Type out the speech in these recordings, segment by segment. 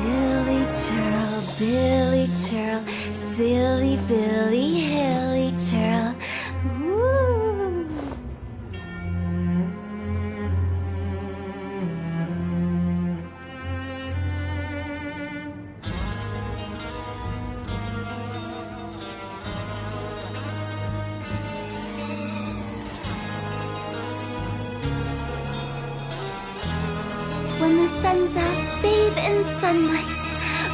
Silly churl, Billy churl, silly Billy, hilly churl. Woo! When the sun's out, bathe in sunlight.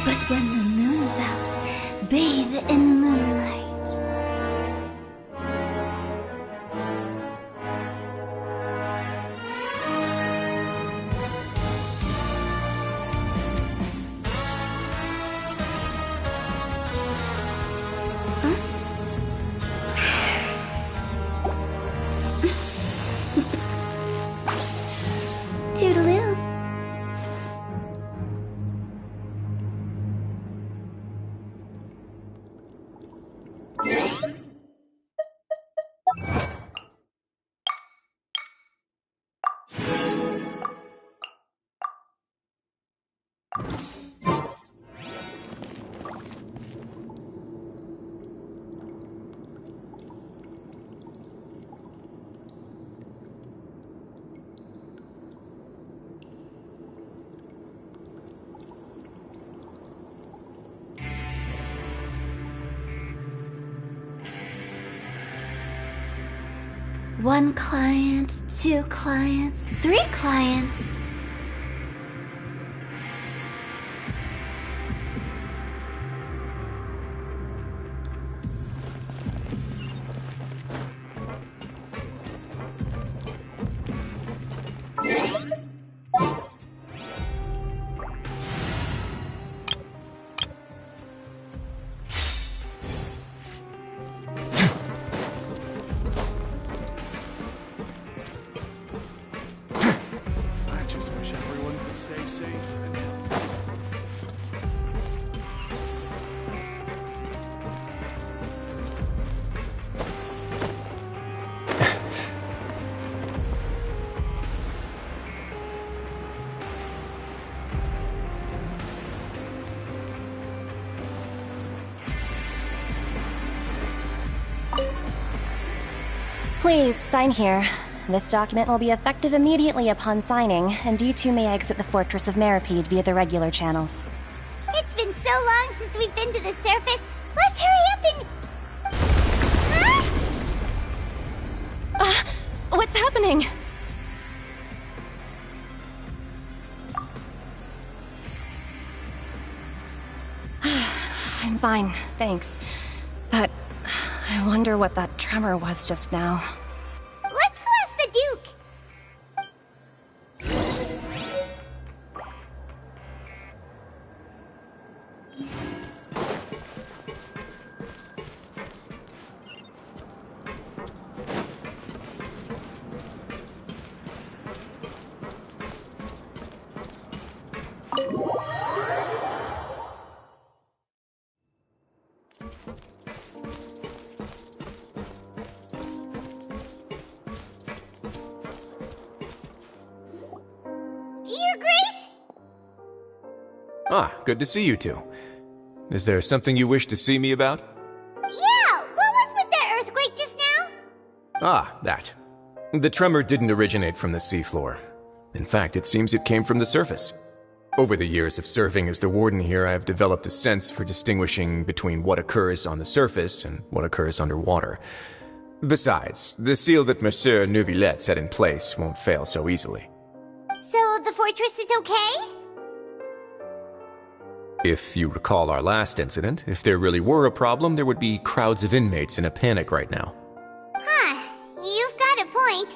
But when the moon's out, bathe in moonlight. Toodaloo. One client, two clients, three clients. Please, sign here. This document will be effective immediately upon signing, and you two may exit the Fortress of Meripede via the regular channels. It's been so long since we've been to the surface. Let's hurry up and... Huh? What's happening? I'm fine, thanks. But I wonder what that tremor was just now. Let's go ask the Duke. Your Grace? Ah, good to see you two. Is there something you wish to see me about? Yeah, what was with that earthquake just now? Ah, that. The tremor didn't originate from the seafloor. In fact, it seems it came from the surface. Over the years of serving as the warden here, I have developed a sense for distinguishing between what occurs on the surface and what occurs underwater. Besides, the seal that Monsieur Neuvillette set in place won't fail so easily. So the fortress is okay? If you recall our last incident, if there really were a problem, there would be crowds of inmates in a panic right now. Huh, you've got a point.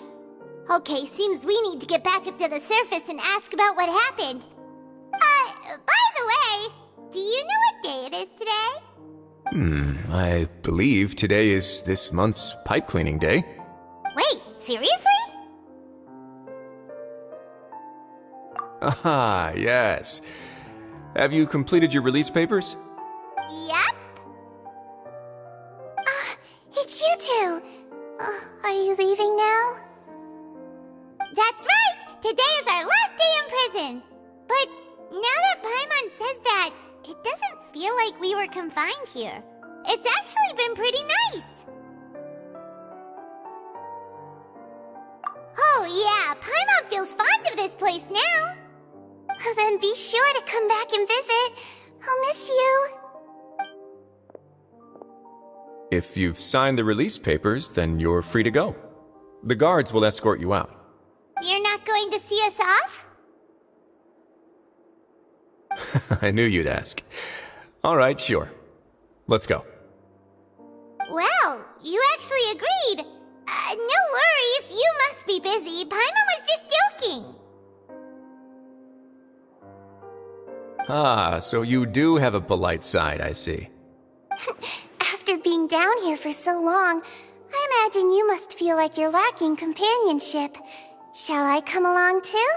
Okay, seems we need to get back up to the surface and ask about what happened. By the way, do you know what day it is today? I believe today is this month's pipe cleaning day. Wait, seriously? Aha, yes. Have you completed your release papers? Yep. It's you two. Are you leaving now? That's right! Today is our last day in prison. But Now that Paimon says that, it doesn't feel like we were confined here. It's actually been pretty nice. Oh yeah, Paimon feels fond of this place now. Then be sure to come back and visit. I'll miss you. If you've signed the release papers, then you're free to go. The guards will escort you out. You're not going to see us off? I knew you'd ask. All right, sure. Let's go. Well, you actually agreed. No worries, you must be busy. Paimon was just joking. Ah, so you do have a polite side, I see. After being down here for so long, I imagine you must feel like you're lacking companionship. Shall I come along too?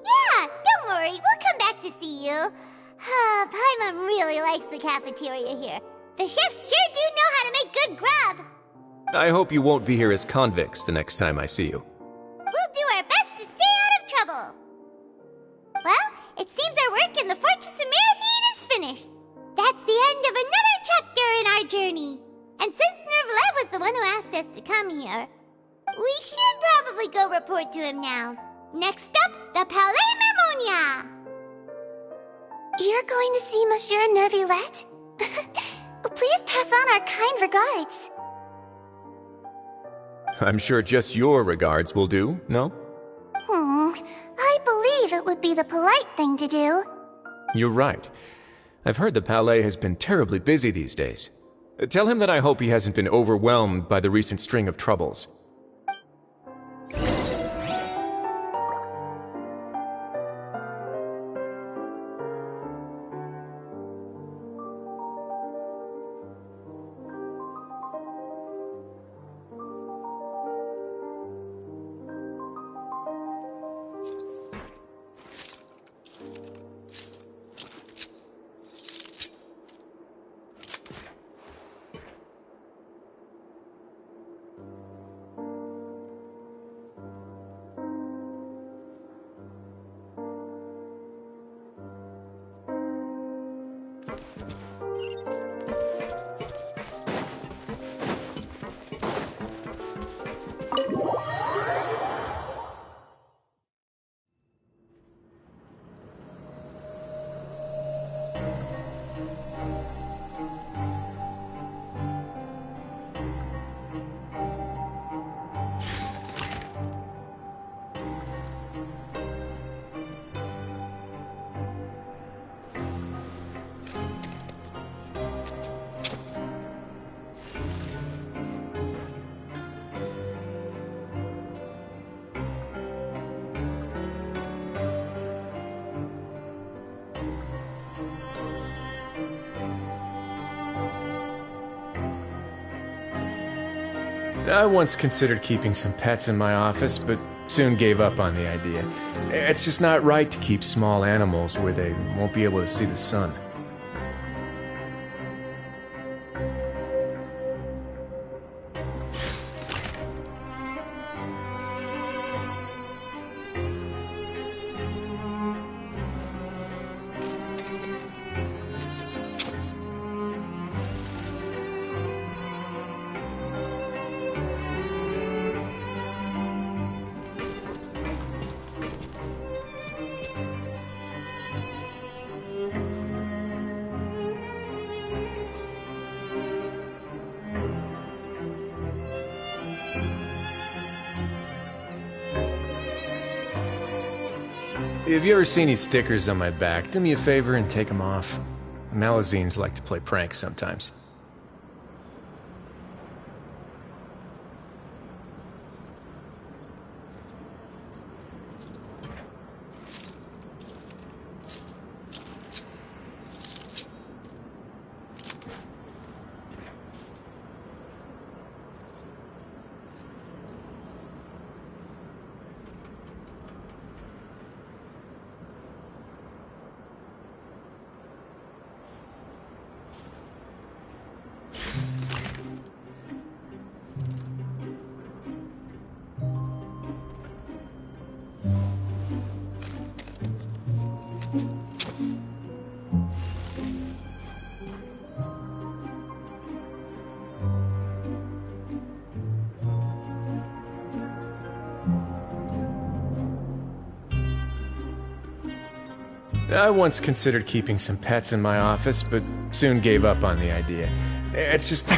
Yeah, don't worry, we'll come back to see you. Paimon really likes the cafeteria here. The chefs sure do know how to make good grub. I hope you won't be here as convicts the next time I see you. We'll do our best to stay out of trouble. Well, it seems our work in the Fortress of Mirapede is finished. That's the end of another chapter in our journey. And since Nervalet was the one who asked us to come here, we should probably go report to him now. Next up, the Palais Mermonia. You're going to see Monsieur Nervilette? Please pass on our kind regards. I'm sure just your regards will do, no? I believe it would be the polite thing to do. You're right. I've heard the Palais has been terribly busy these days. Tell him that I hope he hasn't been overwhelmed by the recent string of troubles. I once considered keeping some pets in my office, but soon gave up on the idea. It's just not right to keep small animals where they won't be able to see the sun. If you ever see any stickers on my back, do me a favor and take them off. Malazines like to play pranks sometimes. I once considered keeping some pets in my office, but soon gave up on the idea. It's just...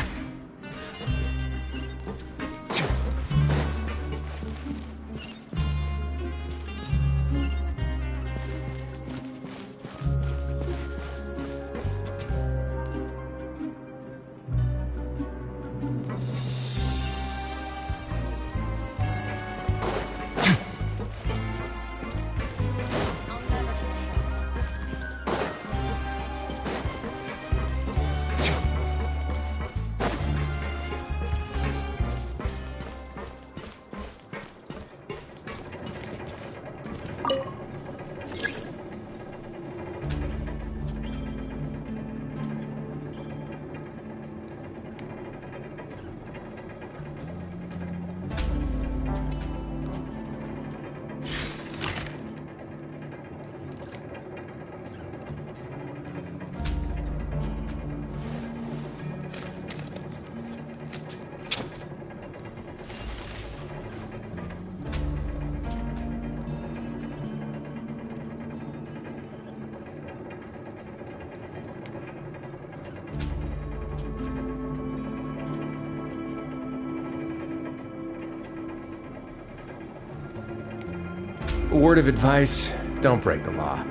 Word of advice, don't break the law.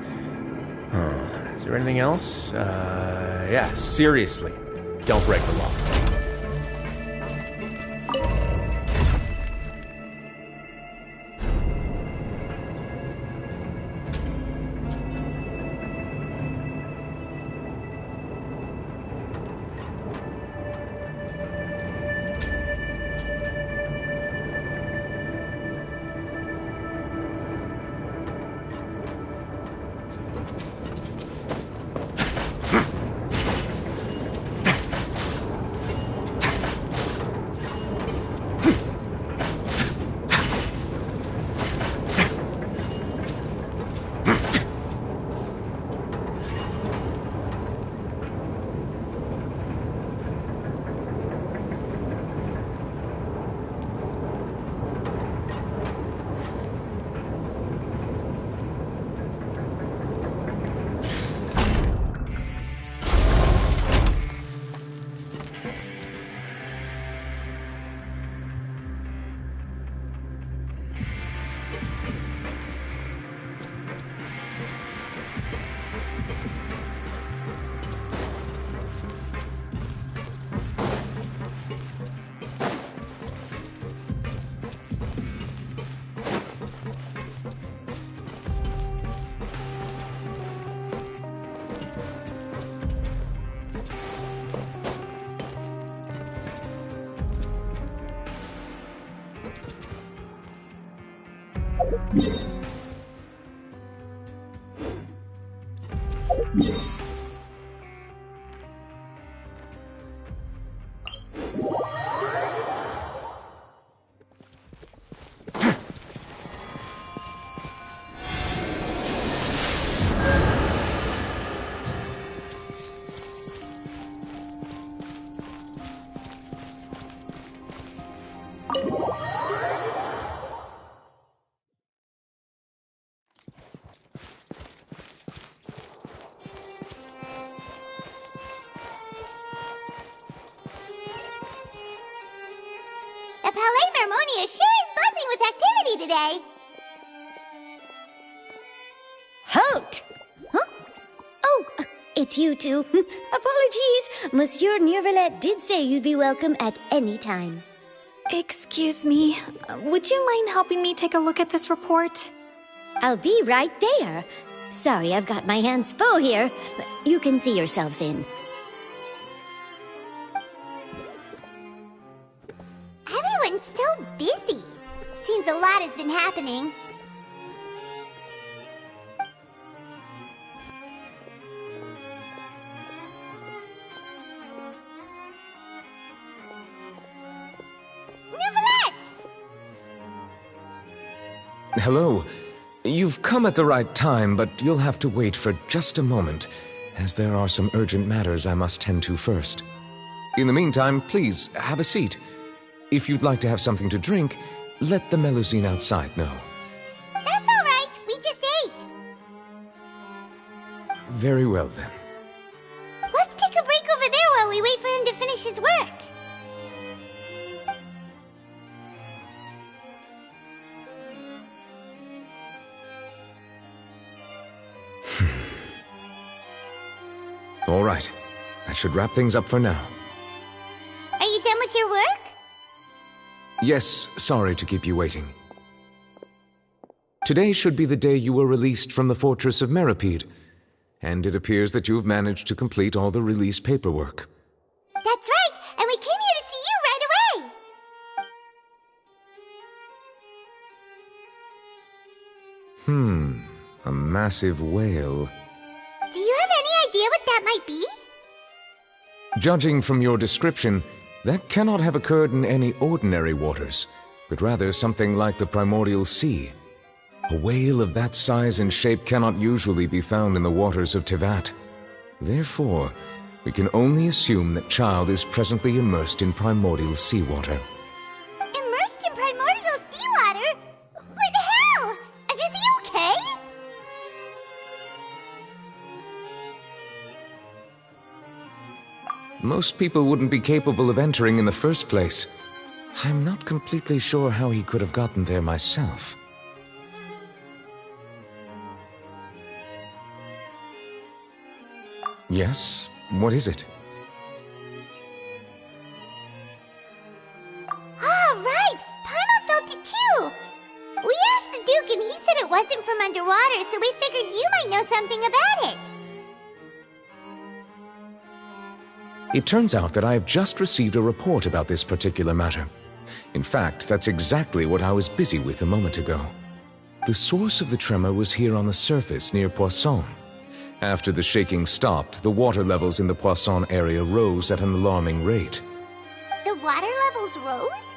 Is there anything else? Yeah, seriously, don't break the law. The Palais Mermonia sure is buzzing with activity today. Halt! Huh? Oh, it's you two. Apologies. Monsieur Neuvillette did say you'd be welcome at any time. Excuse me, would you mind helping me take a look at this report? I'll be right there. Sorry, I've got my hands full here. You can see yourselves in. Everyone's so busy. Seems a lot has been happening. Hello. You've come at the right time, but you'll have to wait for just a moment, as there are some urgent matters I must tend to first. In the meantime, please, have a seat. If you'd like to have something to drink, let the Melusine outside know. That's all right. We just ate. Very well, then. Let's take a break over there while we wait for him to finish his work. All right. That should wrap things up for now. Are you done with your work? Yes, sorry to keep you waiting. Today should be the day you were released from the Fortress of Meripede, and it appears that you have managed to complete all the release paperwork. That's right, and we came here to see you right away! A massive whale. Do you have any idea what that might be? Judging from your description, that cannot have occurred in any ordinary waters, but rather something like the primordial sea. A whale of that size and shape cannot usually be found in the waters of Tevat. Therefore, we can only assume that Child is presently immersed in primordial seawater. Immersed in primordial seawater? But how? Is he okay? Most people wouldn't be capable of entering in the first place. I'm not completely sure how he could have gotten there myself. Yes? What is it? Ah, right! Paimon felt it too! We asked the Duke and he said it wasn't from underwater, so we figured you might know something about it. It turns out that I have just received a report about this particular matter. In fact, that's exactly what I was busy with a moment ago. The source of the tremor was here on the surface near Poisson. After the shaking stopped, the water levels in the Poisson area rose at an alarming rate. The water levels rose?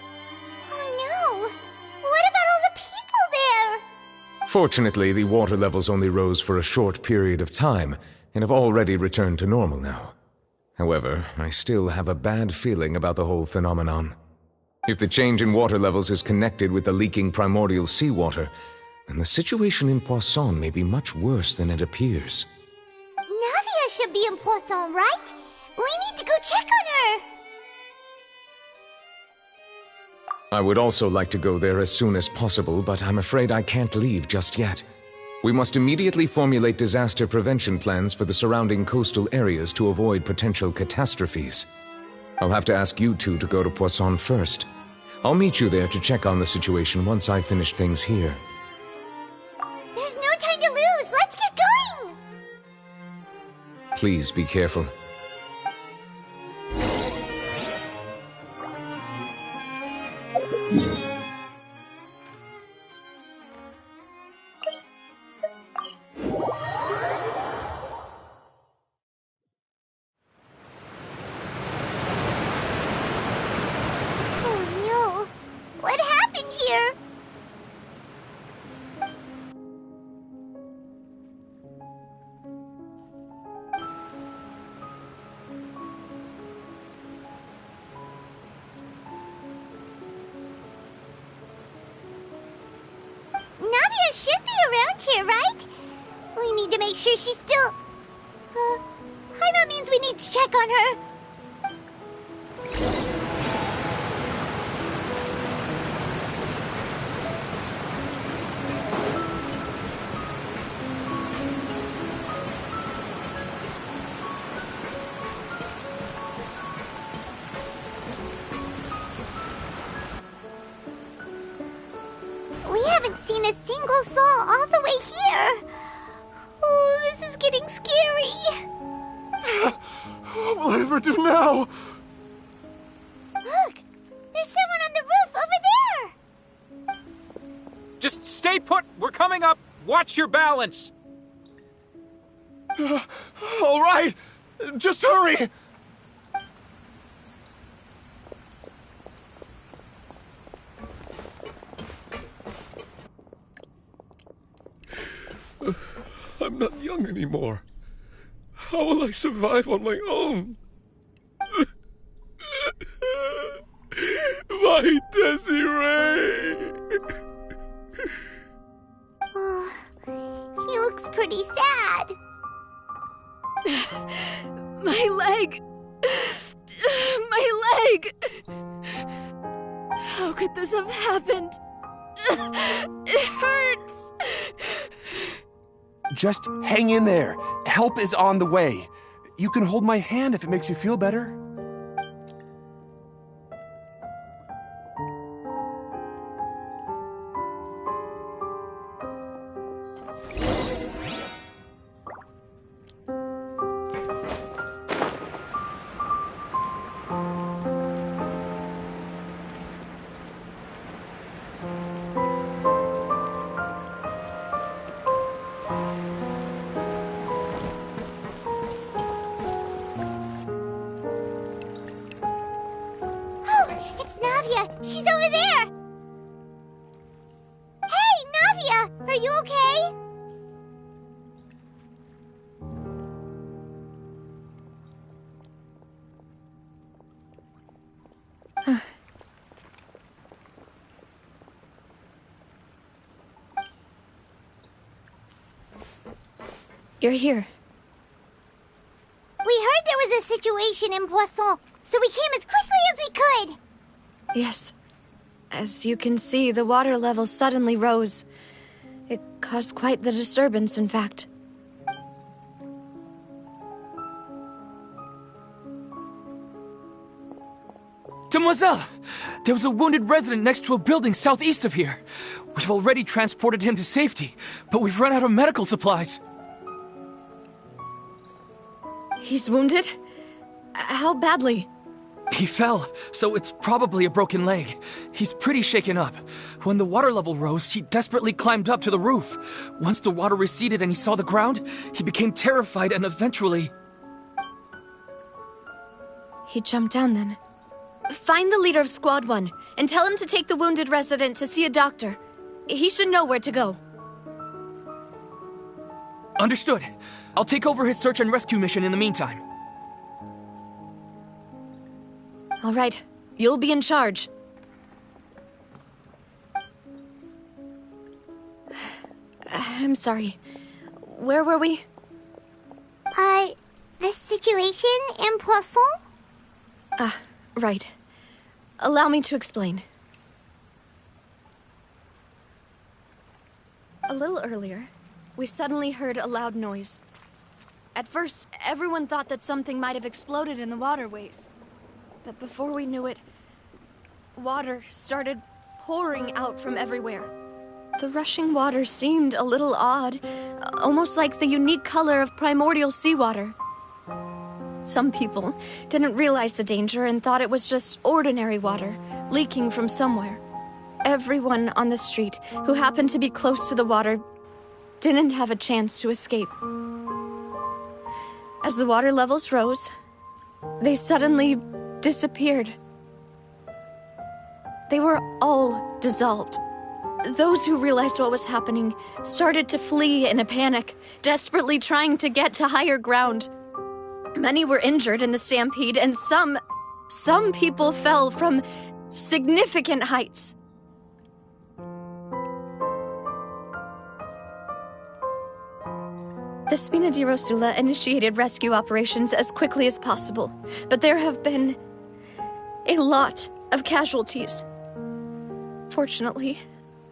Oh no! What about all the people there? Fortunately, the water levels only rose for a short period of time, and have already returned to normal now. However, I still have a bad feeling about the whole phenomenon. If the change in water levels is connected with the leaking primordial seawater, then the situation in Poisson may be much worse than it appears. Navia should be in Poisson, right? We need to go check on her! I would also like to go there as soon as possible, but I'm afraid I can't leave just yet. We must immediately formulate disaster prevention plans for the surrounding coastal areas to avoid potential catastrophes. I'll have to ask you two to go to Poisson first. I'll meet you there to check on the situation once I finish things here. There's no time to lose! Let's get going! Please be careful. Make sure she's still... Paimon means we need to check on her. We haven't seen a single soul all the way here. Oh, this is getting scary. What will I ever do now? Look! There's someone on the roof over there! Just stay put! We're coming up! Watch your balance! All right! Just hurry! I'm not young anymore. How will I survive on my own? My Desiree! Oh, he looks pretty sad. My leg! My leg! How could this have happened? It hurts! Just hang in there. Help is on the way. You can hold my hand if it makes you feel better. She's over there! Hey, Navia! Are you okay? You're here. We heard there was a situation in Poisson, so we came as quickly as we could. Yes. As you can see, the water level suddenly rose. It caused quite the disturbance, in fact. Demoiselle! There was a wounded resident next to a building southeast of here. We've already transported him to safety, but we've run out of medical supplies. He's wounded? How badly? He fell, so it's probably a broken leg. He's pretty shaken up. When the water level rose, he desperately climbed up to the roof. Once the water receded and he saw the ground, he became terrified and eventually... He jumped down then. Find the leader of Squad 1 and tell him to take the wounded resident to see a doctor. He should know where to go. Understood. I'll take over his search and rescue mission in the meantime. All right. You'll be in charge. I'm sorry. Where were we? The situation in Poisson? Right. Allow me to explain. A little earlier, we suddenly heard a loud noise. At first, everyone thought that something might have exploded in the waterways. But before we knew it, water started pouring out from everywhere. The rushing water seemed a little odd, almost like the unique color of primordial seawater. Some people didn't realize the danger and thought it was just ordinary water, leaking from somewhere. Everyone on the street who happened to be close to the water didn't have a chance to escape. As the water levels rose, they suddenly disappeared. They were all dissolved. Those who realized what was happening started to flee in a panic, desperately trying to get to higher ground. Many were injured in the stampede, and some people fell from significant heights. The Spina di Rosula initiated rescue operations as quickly as possible, but there have been a lot of casualties. Fortunately,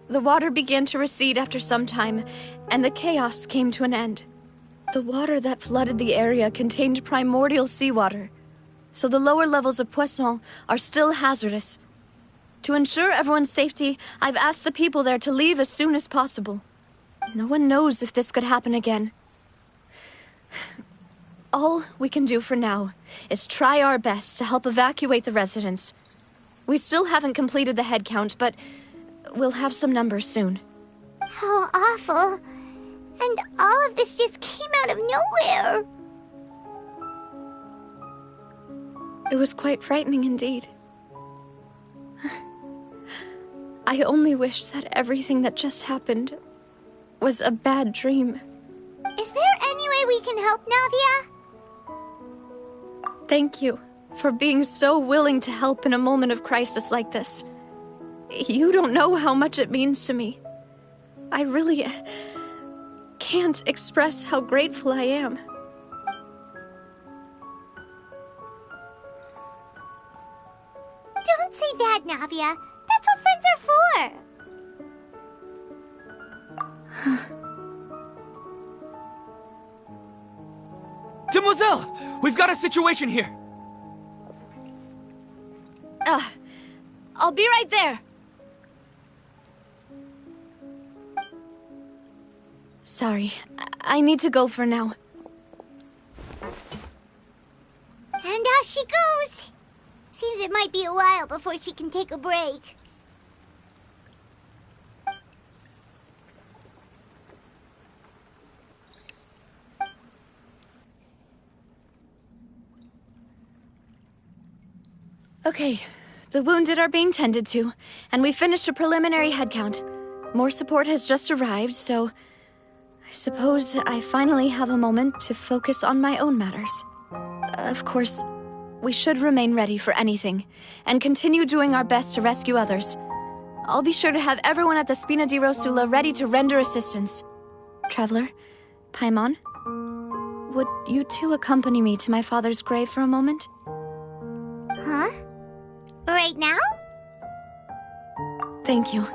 the water began to recede after some time, and the chaos came to an end. The water that flooded the area contained primordial seawater, so the lower levels of Poisson are still hazardous. To ensure everyone's safety, I've asked the people there to leave as soon as possible. No one knows if this could happen again. All we can do for now is try our best to help evacuate the residents. We still haven't completed the head count, but we'll have some numbers soon. How awful. And all of this just came out of nowhere. It was quite frightening indeed. I only wish that everything that just happened was a bad dream. Is can help, Navia? Thank you for being so willing to help in a moment of crisis like this. You don't know how much it means to me. I really can't express how grateful I am. Don't say that, Navia. That's what friends are for. Demoiselle! We've got a situation here! I'll be right there. Sorry, I need to go for now. And off she goes. Seems it might be a while before she can take a break. Okay, the wounded are being tended to, and we finished a preliminary head count. More support has just arrived, so I suppose I finally have a moment to focus on my own matters. Of course, we should remain ready for anything, and continue doing our best to rescue others. I'll be sure to have everyone at the Spina di Rosula ready to render assistance. Traveler, Paimon, would you two accompany me to my father's grave for a moment? Huh? Right now? Thank you.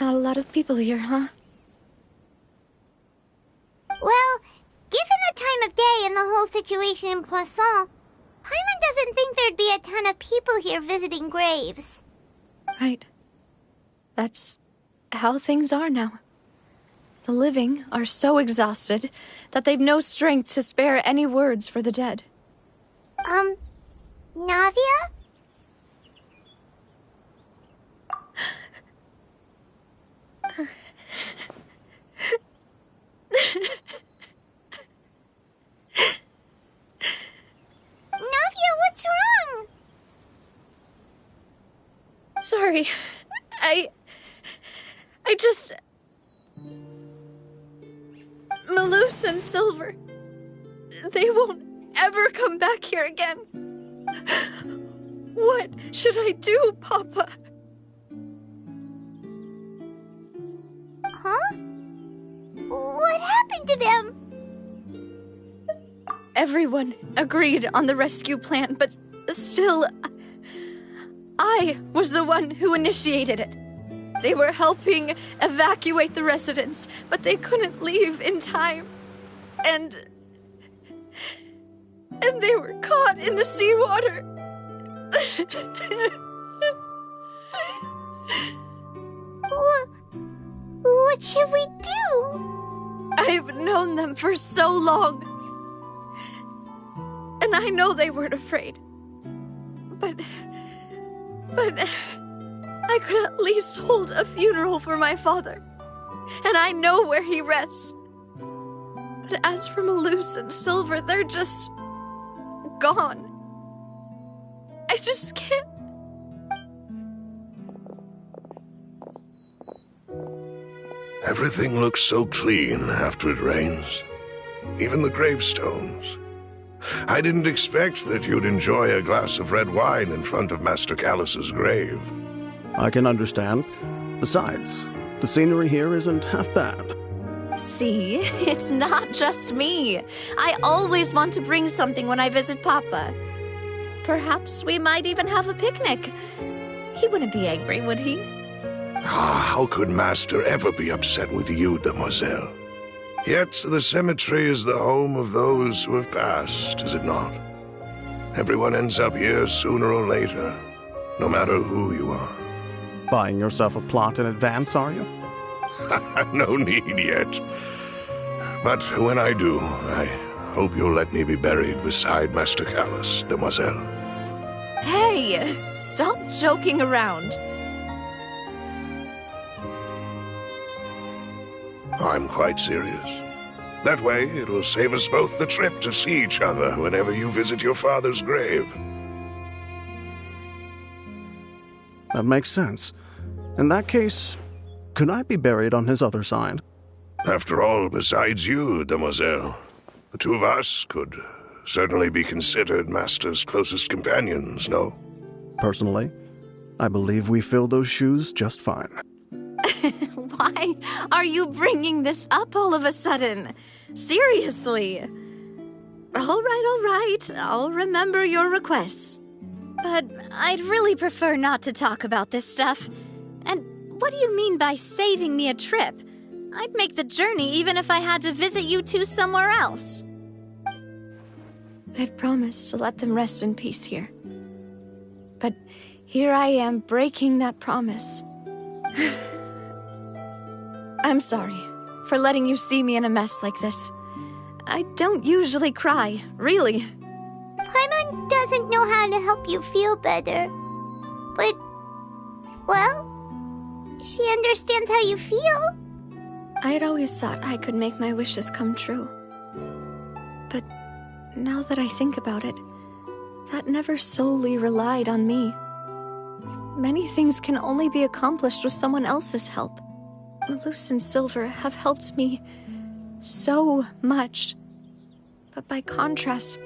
Not a lot of people here, huh? Well, given the time of day and the whole situation in Poisson, Paimon doesn't think there'd be a ton of people here visiting graves. Right. That's how things are now. The living are so exhausted that they've no strength to spare any words for the dead. Navia? Navia, what's wrong? Sorry. I just... Malus and Silver... They won't ever come back here again. What should I do, Papa? Huh? What happened to them? Everyone agreed on the rescue plan, but still... I was the one who initiated it. They were helping evacuate the residents, but they couldn't leave in time. And they were caught in the seawater. What should we do? I've known them for so long. And I know they weren't afraid. But I could at least hold a funeral for my father. And I know where he rests. But as for Malus and Silver, they're just... gone. I just can't... Everything looks so clean after it rains. Even the gravestones. I didn't expect that you'd enjoy a glass of red wine in front of Master Callus's grave. I can understand. Besides, the scenery here isn't half bad. See, it's not just me. I always want to bring something when I visit Papa. perhaps we might even have a picnic. He wouldn't be angry, would he? How could Master ever be upset with you, demoiselle? Yet the cemetery is the home of those who have passed, is it not? Everyone ends up here sooner or later, no matter who you are. Buying yourself a plot in advance, are you? No need yet. But when I do, I hope you'll let me be buried beside Master Callus, demoiselle. Hey, stop joking around. I'm quite serious. That way, it'll save us both the trip to see each other whenever you visit your father's grave. That makes sense. In that case, could I be buried on his other side? After all, besides you, demoiselle, the two of us could certainly be considered Master's closest companions, no? Personally, I believe we fill those shoes just fine. Why are you bringing this up all of a sudden? Seriously. All right. I'll remember your requests. But I'd really prefer not to talk about this stuff. And what do you mean by saving me a trip? I'd make the journey even if I had to visit you two somewhere else. I'd promised to let them rest in peace here. But here I am breaking that promise. I'm sorry for letting you see me in a mess like this. I don't usually cry, really. Paimon doesn't know how to help you feel better. But, well, she understands how you feel. I'd always thought I could make my wishes come true. But now that I think about it, that never solely relied on me. Many things can only be accomplished with someone else's help. Malus and Silver have helped me so much. But by contrast,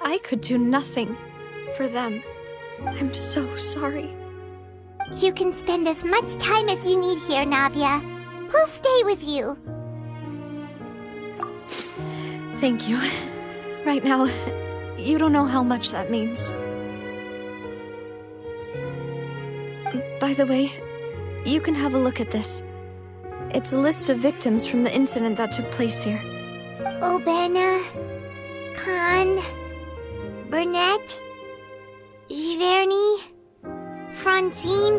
I could do nothing for them. I'm so sorry. You can spend as much time as you need here, Navia. We'll stay with you. Thank you. Right now, you don't know how much that means. By the way, you can have a look at this. It's a list of victims from the incident that took place here. Obena, Khan, Burnett, Giverny, Francine,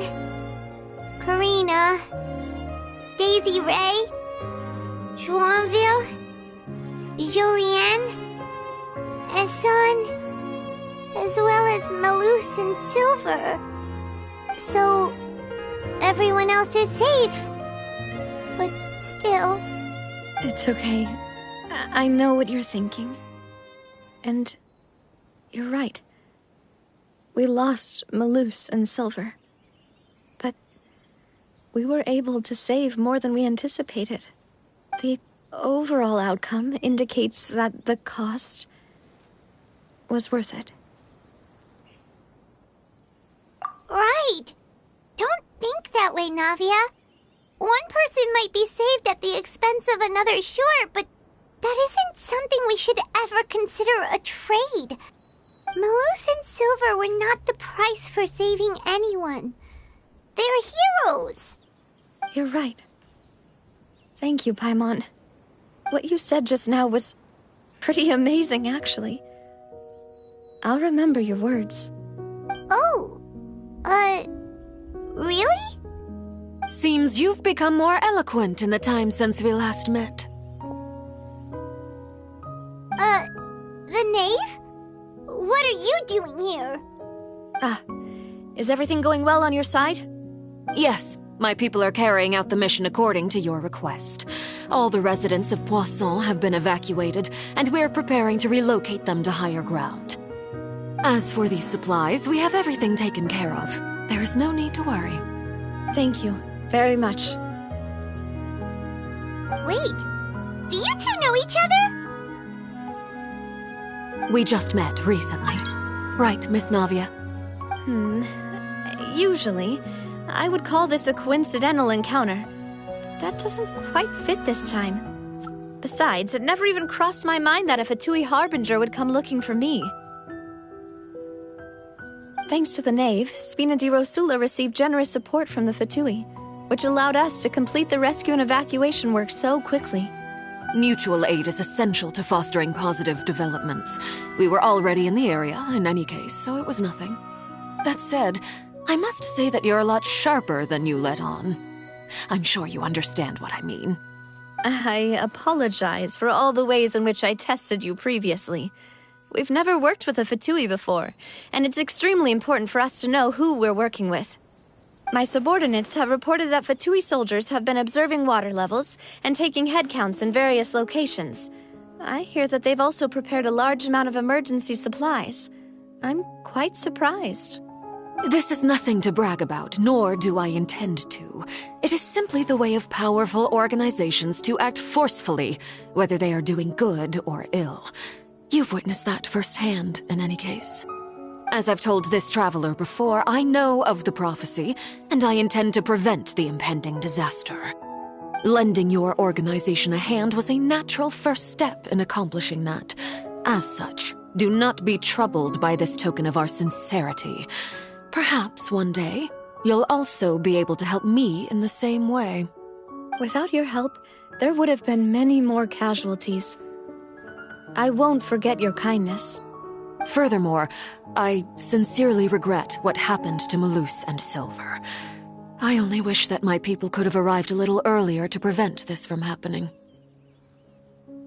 Karina, Daisy Ray, Joinville, Julianne, Esson, as well as Malus and Silver. So, everyone else is safe. But still... It's okay. I know what you're thinking. And you're right. We lost Malus and Silver. But we were able to save more than we anticipated. The overall outcome indicates that the cost was worth it. Right! Don't think that way, Navia. One person might be saved at the expense of another, sure, but that isn't something we should ever consider a trade. Malus and Silver were not the price for saving anyone. They're heroes. You're right. Thank you, Paimon. What you said just now was pretty amazing, actually. I'll remember your words. Oh, really? Seems you've become more eloquent in the time since we last met. The knave? What are you doing here? Is everything going well on your side? Yes, my people are carrying out the mission according to your request. All the residents of Poisson have been evacuated, and we're preparing to relocate them to higher ground. As for these supplies, we have everything taken care of. There is no need to worry. Thank you very much. Wait, do you two know each other? We just met recently. Right, Miss Navia? Usually, I would call this a coincidental encounter. But that doesn't quite fit this time. Besides, it never even crossed my mind that a Fatui Harbinger would come looking for me. Thanks to the Knave, Spina di Rosula received generous support from the Fatui, which allowed us to complete the rescue and evacuation work so quickly. Mutual aid is essential to fostering positive developments. We were already in the area, in any case, so it was nothing. That said, I must say that you're a lot sharper than you let on. I'm sure you understand what I mean. I apologize for all the ways in which I tested you previously. We've never worked with a Fatui before, and it's extremely important for us to know who we're working with. My subordinates have reported that Fatui soldiers have been observing water levels and taking head counts in various locations. I hear that they've also prepared a large amount of emergency supplies. I'm quite surprised. This is nothing to brag about, nor do I intend to. It is simply the way of powerful organizations to act forcefully, whether they are doing good or ill. You've witnessed that firsthand, in any case. As I've told this traveler before, I know of the prophecy, and I intend to prevent the impending disaster. Lending your organization a hand was a natural first step in accomplishing that. As such, do not be troubled by this token of our sincerity. Perhaps one day, you'll also be able to help me in the same way. Without your help, there would have been many more casualties. I won't forget your kindness. Furthermore, I sincerely regret what happened to Malus and Silver. I only wish that my people could have arrived a little earlier to prevent this from happening.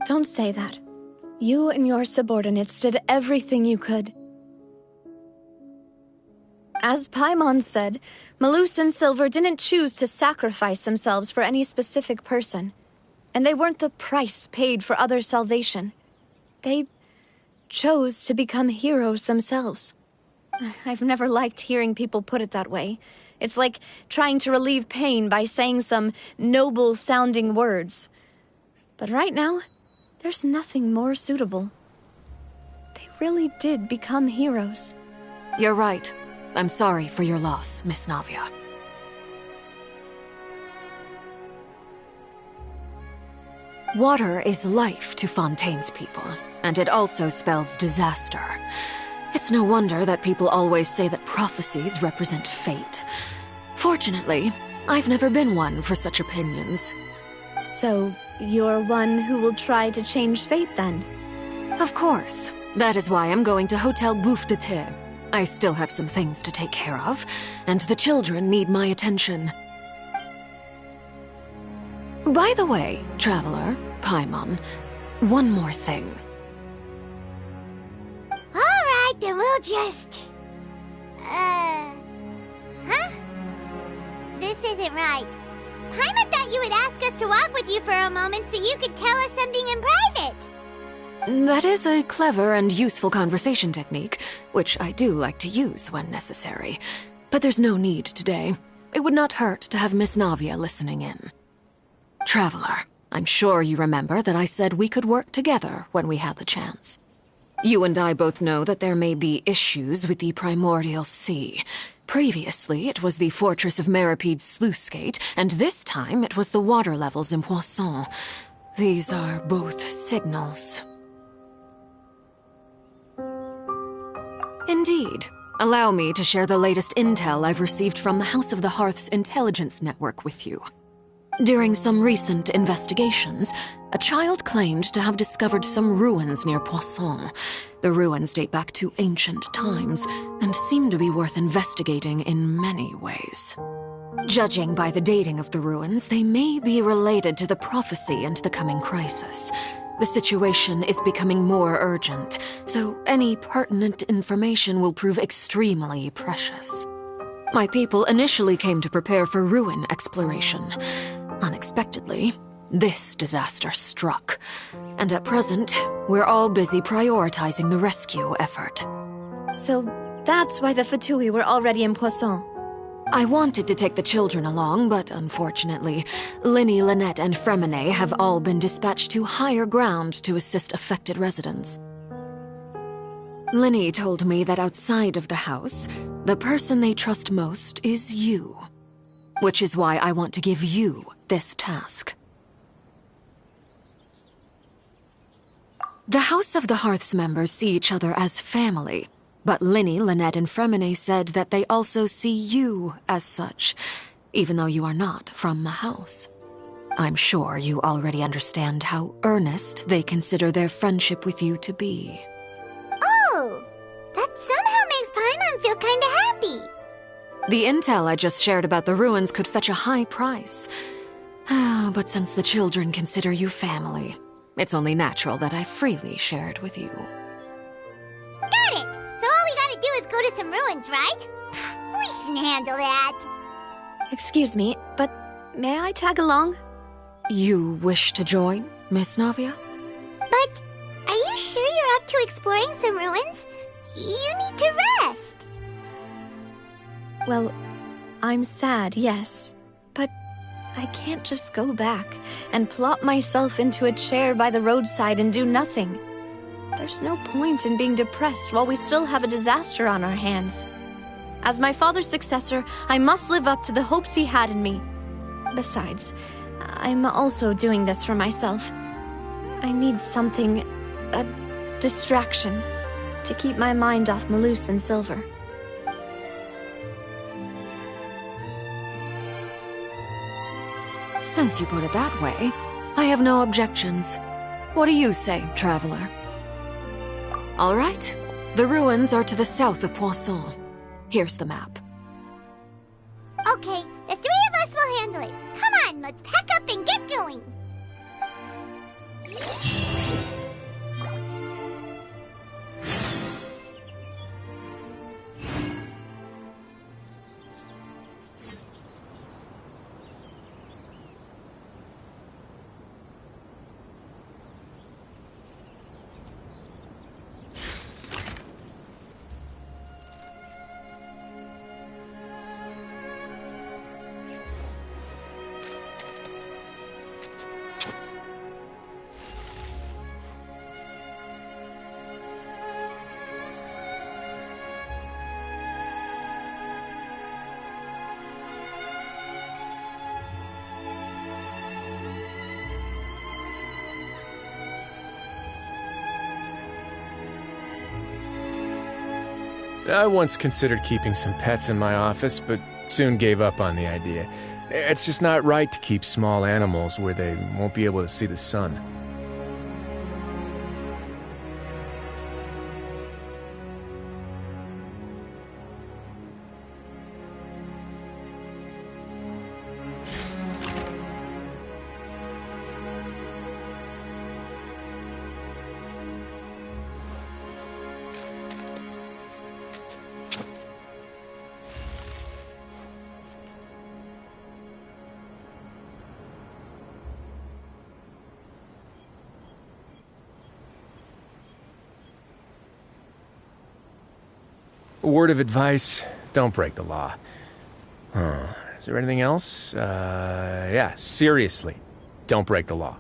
Don't say that. You and your subordinates did everything you could. As Paimon said, Malus and Silver didn't choose to sacrifice themselves for any specific person. And they weren't the price paid for other salvation. They chose to become heroes themselves. I've never liked hearing people put it that way. It's like trying to relieve pain by saying some noble-sounding words. But right now, there's nothing more suitable. They really did become heroes. You're right. I'm sorry for your loss, Miss Navia. Water is life to Fontaine's people, and it also spells disaster. It's no wonder that people always say that prophecies represent fate. Fortunately, I've never been one for such opinions. So, you're one who will try to change fate, then? Of course. That is why I'm going to Hotel Bouffe de Thé. I still have some things to take care of, and the children need my attention. By the way, Traveler, Paimon, one more thing. Alright, then we'll just... Huh? This isn't right. Paimon thought you would ask us to walk with you for a moment so you could tell us something in private. That is a clever and useful conversation technique, which I do like to use when necessary. But there's no need today. It would not hurt to have Miss Navia listening in. Traveler, I'm sure you remember that I said we could work together when we had the chance. You and I both know that there may be issues with the Primordial Sea. Previously, it was the Fortress of Meripede's sluice gate, and this time it was the water levels in Poisson. These are both signals. Indeed. Allow me to share the latest intel I've received from the House of the Hearth's intelligence network with you. During some recent investigations, a child claimed to have discovered some ruins near Poisson. The ruins date back to ancient times, and seem to be worth investigating in many ways. Judging by the dating of the ruins, they may be related to the prophecy and the coming crisis. The situation is becoming more urgent, so any pertinent information will prove extremely precious. My people initially came to prepare for ruin exploration. Unexpectedly, this disaster struck, and at present, we're all busy prioritizing the rescue effort. So that's why the Fatui were already in Poisson. I wanted to take the children along, but unfortunately, Linny, Lynette, and Fremine have all been dispatched to higher ground to assist affected residents. Linny told me that outside of the house, the person they trust most is you. Which is why I want to give you this task. The House of the Hearth's members see each other as family. But Linny, Lynette, and Fremine said that they also see you as such, even though you are not from the house. I'm sure you already understand how earnest they consider their friendship with you to be. Oh, that somehow makes Paimon feel kinda happy. The intel I just shared about the ruins could fetch a high price. But since the children consider you family, it's only natural that I freely share it with you. Got it! So all we gotta do is go to some ruins, right? We can handle that. Excuse me, but may I tag along? You wish to join, Miss Navia? But are you sure you're up to exploring some ruins? You need to rest. Well, I'm sad, yes, but I can't just go back and plop myself into a chair by the roadside and do nothing. There's no point in being depressed while we still have a disaster on our hands. As my father's successor, I must live up to the hopes he had in me. Besides, I'm also doing this for myself. I need something, a distraction, to keep my mind off Malus and Silver. Since you put it that way, I have no objections. What do you say, traveler? All right. The ruins are to the south of Poisson. Here's the map. Okay, the three of us will handle it. Come on, let's pack up and get going. I once considered keeping some pets in my office, but soon gave up on the idea. It's just not right to keep small animals where they won't be able to see the sun. A word of advice, don't break the law. Is there anything else? Yeah, seriously, don't break the law.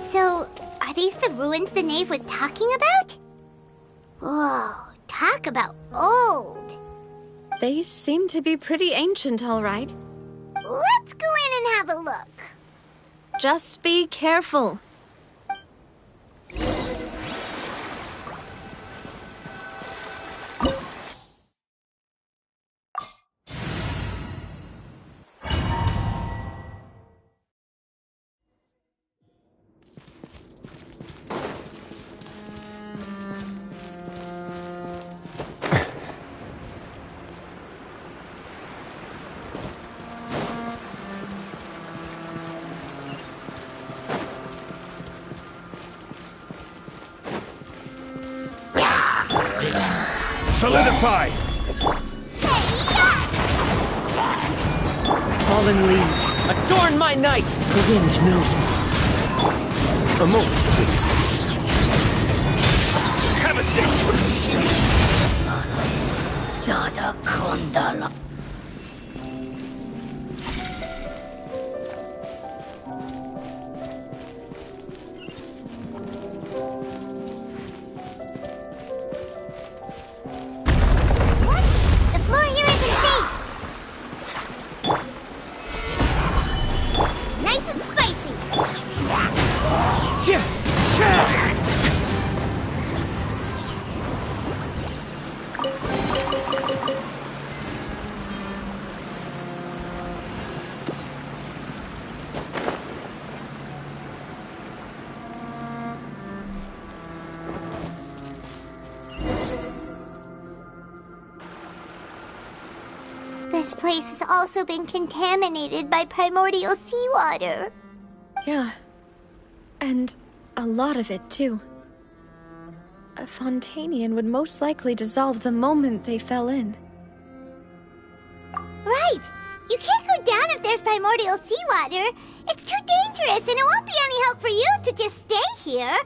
So, are these the ruins the knave was talking about? Whoa, talk about old. They seem to be pretty ancient, all right. Let's go in and have a look. Just be careful. Solidify! Fallen leaves, adorn my night! The wind knows me. A moment, please. Have a seat! Nada Kondala. This place has also been contaminated by primordial seawater. Yeah. And a lot of it, too. A Fontainian would most likely dissolve the moment they fell in. Right! You can't go down if there's primordial seawater. It's too dangerous, and it won't be any help for you to just stay here.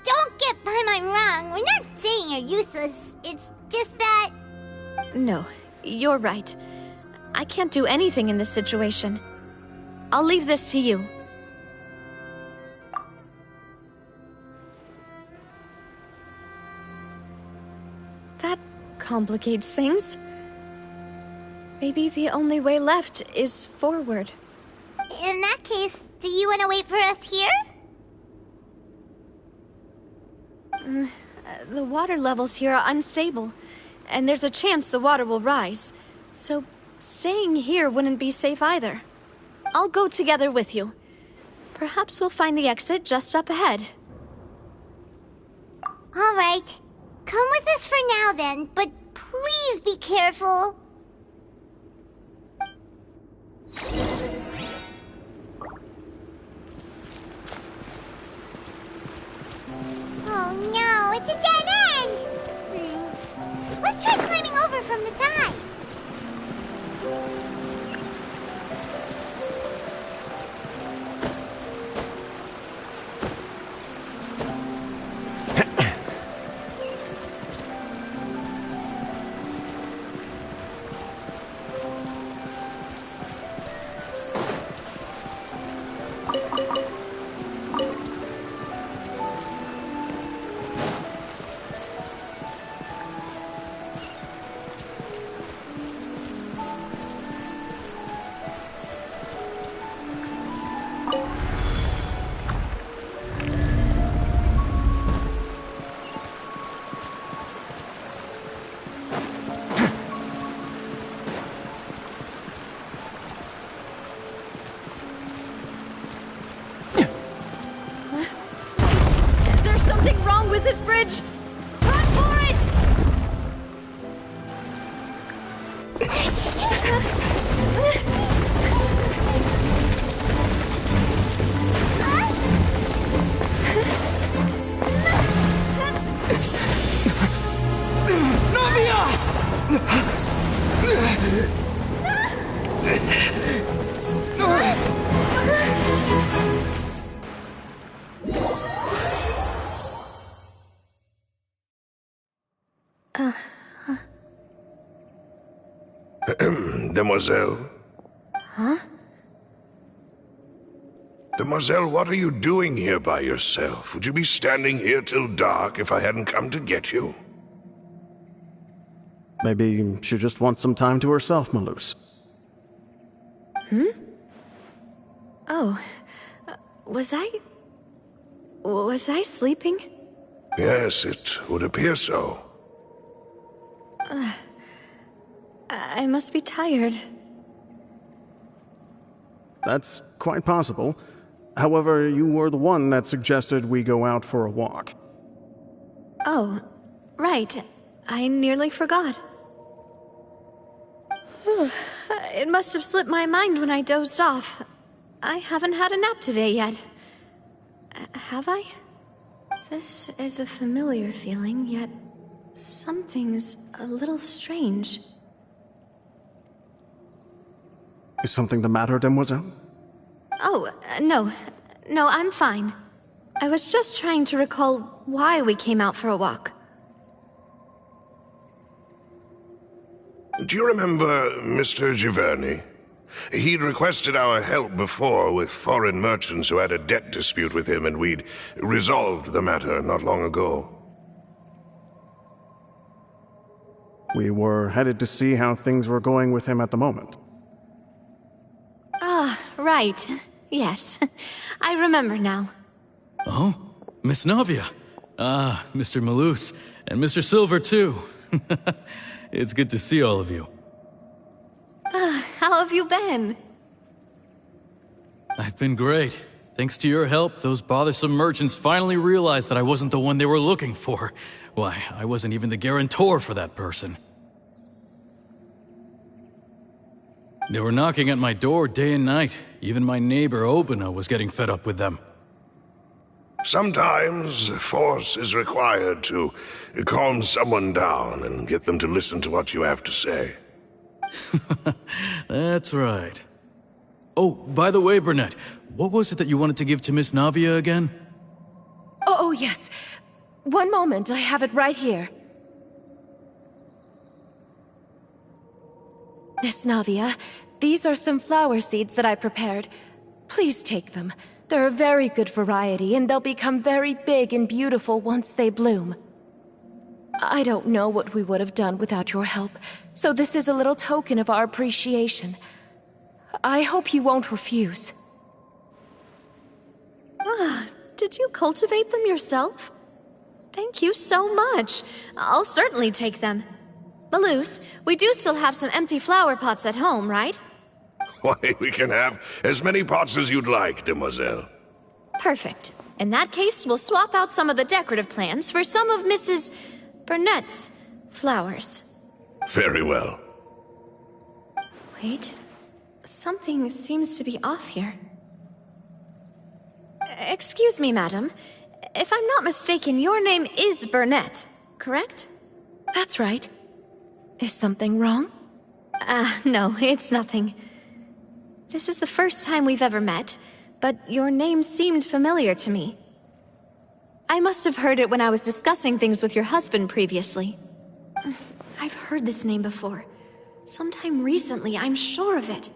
Don't get Paimon wrong. We're not saying you're useless. It's just that... No, you're right. I can't do anything in this situation. I'll leave this to you. That complicates things. Maybe the only way left is forward. In that case, do you want to wait for us here? The water levels here are unstable, and there's a chance the water will rise. So, staying here wouldn't be safe either. I'll go together with you. Perhaps we'll find the exit just up ahead. All right. Come with us for now then, but please be careful. Oh no, it's a dead end! Let's try climbing over from the side. With this bridge! Run for it! Novia! Demoiselle? Huh? Demoiselle, what are you doing here by yourself? Would you be standing here till dark if I hadn't come to get you? Maybe she just wants some time to herself, Maloose. Oh, was I sleeping? Yes, it would appear so. I must be tired. That's quite possible. However, you were the one that suggested we go out for a walk. Oh, right. I nearly forgot. It must have slipped my mind when I dozed off. I haven't had a nap today yet. Have I? This is a familiar feeling, yet something's a little strange. Is something the matter, Demoiselle? Oh, no. No, I'm fine. I was just trying to recall why we came out for a walk. Do you remember Mr. Giverny? He'd requested our help before with foreign merchants who had a debt dispute with him, and we'd resolved the matter not long ago. We were headed to see how things were going with him at the moment. Ah, right. Yes. I remember now. Oh? Miss Navia. Ah, Mr. Maloose. And Mr. Silver, too. It's good to see all of you. How have you been? I've been great. Thanks to your help, those bothersome merchants finally realized that I wasn't the one they were looking for. Why, I wasn't even the guarantor for that person. They were knocking at my door day and night. Even my neighbor, Obina, was getting fed up with them. Sometimes force is required to calm someone down and get them to listen to what you have to say. That's right. Oh, by the way, Burnett, what was it that you wanted to give to Miss Navia again? Oh, yes. One moment, I have it right here. Miss Navia, these are some flower seeds that I prepared. Please take them. They're a very good variety, and they'll become very big and beautiful once they bloom. I don't know what we would have done without your help, so this is a little token of our appreciation. I hope you won't refuse. Ah, did you cultivate them yourself? Thank you so much. I'll certainly take them. Maloose, we do still have some empty flower pots at home, right? Why, we can have as many pots as you'd like, Demoiselle. Perfect. In that case, we'll swap out some of the decorative plants for some of Mrs. Burnett's flowers. Very well. Wait. Something seems to be off here. Excuse me, madam. If I'm not mistaken, your name is Burnett, correct? That's right. Is something wrong? No, it's nothing. This is the first time we've ever met, but your name seemed familiar to me. I must have heard it when I was discussing things with your husband previously. I've heard this name before. Sometime recently, I'm sure of it.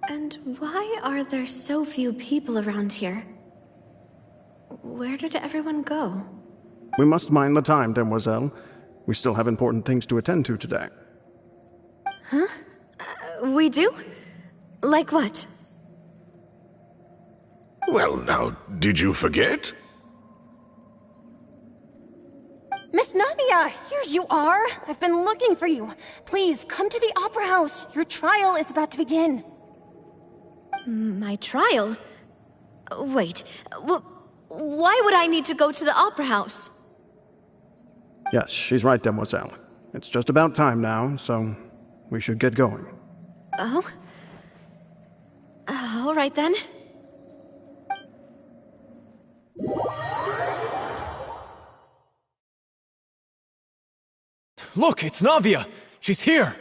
And why are there so few people around here? Where did everyone go? We must mind the time, Demoiselle. We still have important things to attend to today. Huh? We do? Like what? Well, now, did you forget? Miss Navia, here you are. I've been looking for you. Please, come to the Opera House. Your trial is about to begin. My trial? Wait, why would I need to go to the Opera House? Yes, she's right, Demoiselle. It's just about time now, so we should get going. Oh? All right then. Look, it's Navia! She's here!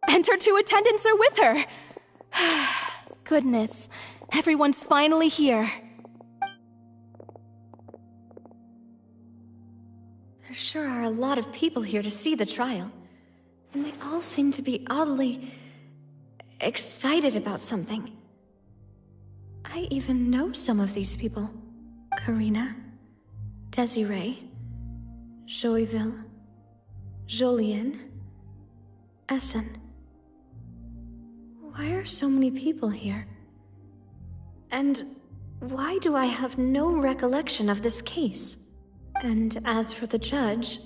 And her two attendants are with her! Goodness, everyone's finally here. sure are a lot of people here to see the trial, and they all seem to be oddly excited about something. I even know some of these people. Karina, Desiree, Joyville, Jolien, Essen. Why are so many people here? And why do I have no recollection of this case? And as for the judge...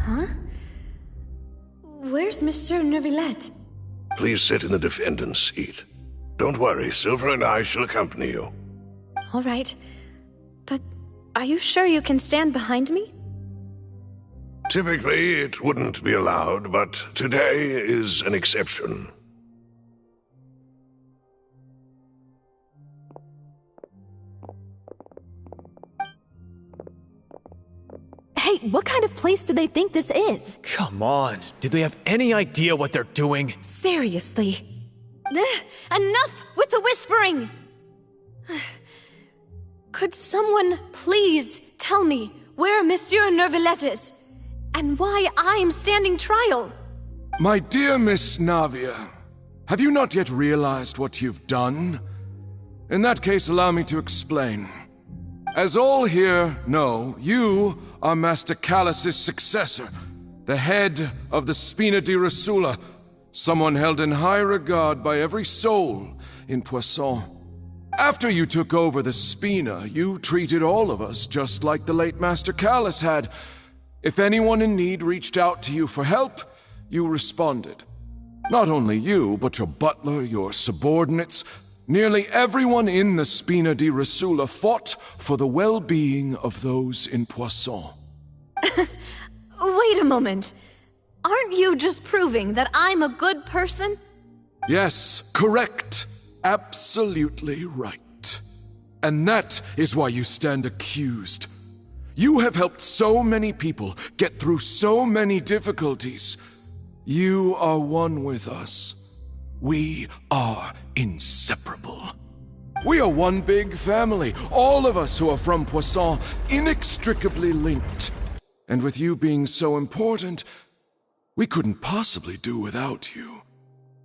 huh? Where's Monsieur Neuvillette? Please sit in the defendant's seat. Don't worry, Silver and I shall accompany you. All right. But are you sure you can stand behind me? Typically, it wouldn't be allowed, but today is an exception. Hey, what kind of place do they think this is? Come on, do they have any idea what they're doing? Seriously. Enough with the whispering! Could someone please tell me where Monsieur Neuvillette is? And why I'm standing trial? My dear Miss Navia, have you not yet realized what you've done? In that case, allow me to explain. As all here know, you are Master Callus's successor, the head of the Spina di Rosula, someone held in high regard by every soul in Poisson. After you took over the Spina, you treated all of us just like the late Master Callus had. If anyone in need reached out to you for help, you responded. Not only you, but your butler, your subordinates, nearly everyone in the Spina di Rosula fought for the well-being of those in Poisson. Wait a moment. Aren't you just proving that I'm a good person? Yes, correct. Absolutely right. And that is why you stand accused. You have helped so many people get through so many difficulties. You are one with us. We are inseparable. We are one big family, all of us who are from Poisson, inextricably linked. And with you being so important, we couldn't possibly do without you.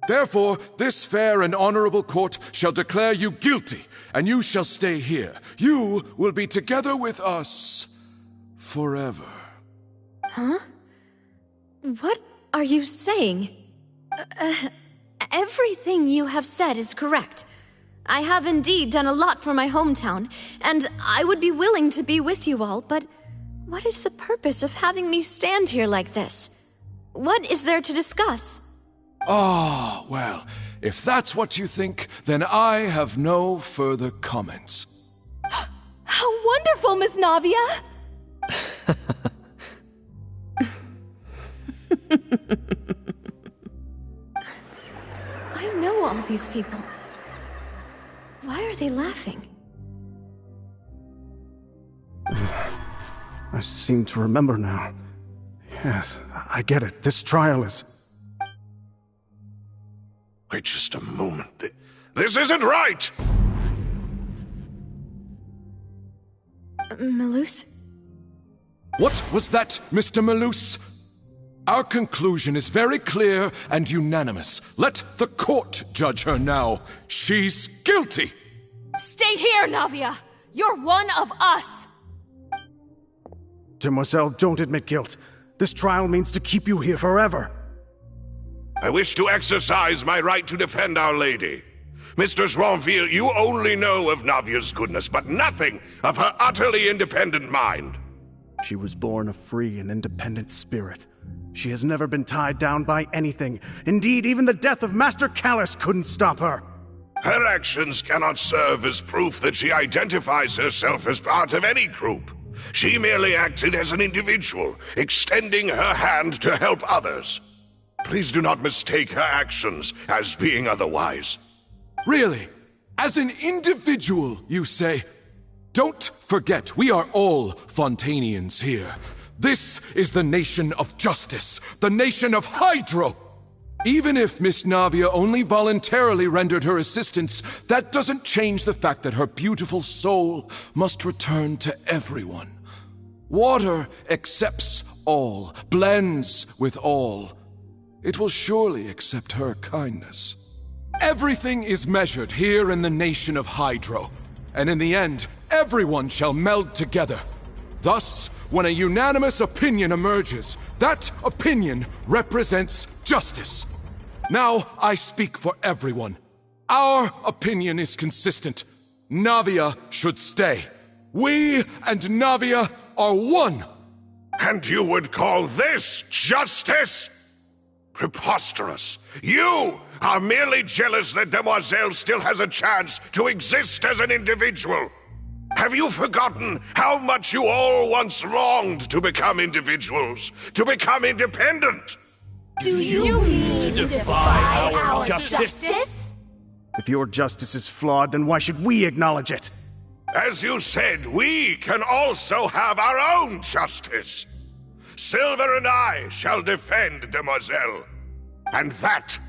Therefore, this fair and honorable court shall declare you guilty, and you shall stay here. You will be together with us forever. Huh? What are you saying? Everything you have said is correct. I have indeed done a lot for my hometown, and I would be willing to be with you all, but what is the purpose of having me stand here like this? What is there to discuss? Ah, well, if that's what you think, then I have no further comments. How wonderful, Miss Navia! I know all these people. Why are they laughing? I seem to remember now. Yes, I get it. This trial is... Wait just a moment. This isn't right! Malus? What was that, Mr. Malus? Our conclusion is very clear and unanimous. Let the court judge her now. She's guilty! Stay here, Navia! You're one of us! Demoiselle, don't admit guilt. This trial means to keep you here forever. I wish to exercise my right to defend Our Lady. Mr. Joinville, you only know of Navia's goodness, but nothing of her utterly independent mind. She was born a free and independent spirit. She has never been tied down by anything. Indeed, even the death of Master Callus couldn't stop her. Her actions cannot serve as proof that she identifies herself as part of any group. She merely acted as an individual, extending her hand to help others. Please do not mistake her actions as being otherwise. Really? As an individual, you say? Don't forget, we are all Fontainians here. This is the nation of justice, the nation of Hydro. Even if Miss Navia only voluntarily rendered her assistance, that doesn't change the fact that her beautiful soul must return to everyone. Water accepts all, blends with all. It will surely accept her kindness. Everything is measured here in the nation of Hydro, and in the end, everyone shall meld together. Thus, when a unanimous opinion emerges, that opinion represents justice. Now I speak for everyone. Our opinion is consistent. Navia should stay. We and Navia are one. And you would call this justice? Preposterous. You are merely jealous that Demoiselle still has a chance to exist as an individual. Have you forgotten how much you all once longed to become individuals, to become independent? Do you mean to defy our justice? If your justice is flawed, then why should we acknowledge it? As you said, we can also have our own justice. Silver and I shall defend Demoiselle. And that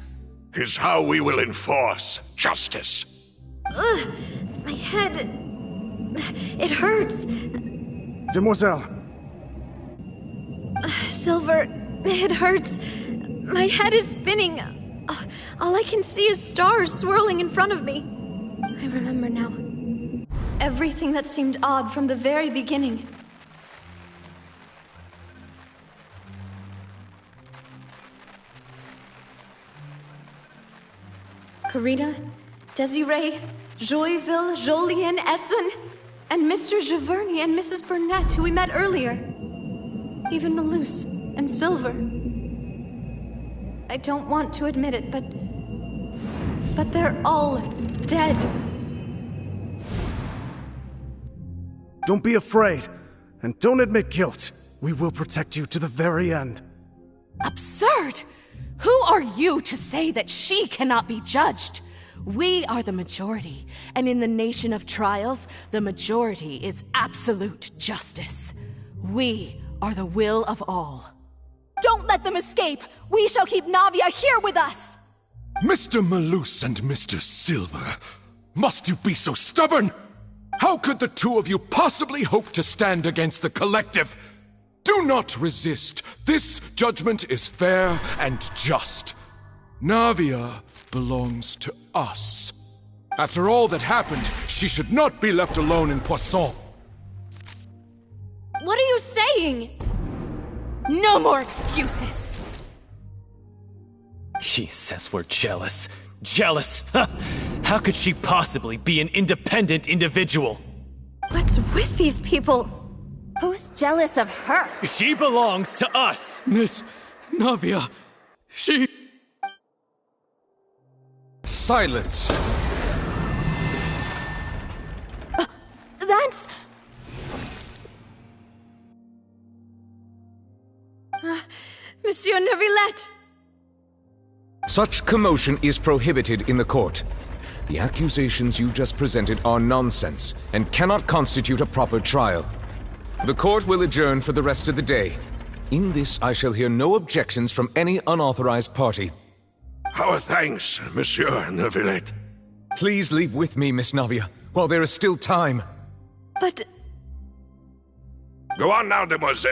is how we will enforce justice. Ugh, my head... It hurts. Demoiselle. Silver, it hurts. My head is spinning. All I can see is stars swirling in front of me. I remember now. Everything that seemed odd from the very beginning. Karina, Desiree, Joyville, Jolien, Essen, and Mr. Giverny and Mrs. Burnett, who we met earlier. Even Malus and Silver. I don't want to admit it, but they're all dead. Don't be afraid, and don't admit guilt. We will protect you to the very end. Absurd! Who are you to say that she cannot be judged? We are the majority, and in the nation of trials, the majority is absolute justice. We are the will of all. Don't let them escape! We shall keep Navia here with us! Mr. Malus and Mr. Silver, must you be so stubborn? How could the two of you possibly hope to stand against the collective? Do not resist. This judgment is fair and just. Navia belongs to us. After all that happened, she should not be left alone in Poisson. What are you saying? No more excuses! She says we're jealous. Jealous? How could she possibly be an independent individual? What's with these people? Who's jealous of her? She belongs to us! Miss Navia, she... Silence! That's... Monsieur Neuvillette! Such commotion is prohibited in the court. The accusations you just presented are nonsense and cannot constitute a proper trial. The court will adjourn for the rest of the day. In this, I shall hear no objections from any unauthorized party. Our thanks, Monsieur Neuvillette. Please leave with me, Miss Navia, while there is still time. But... Go on now, Demoiselle.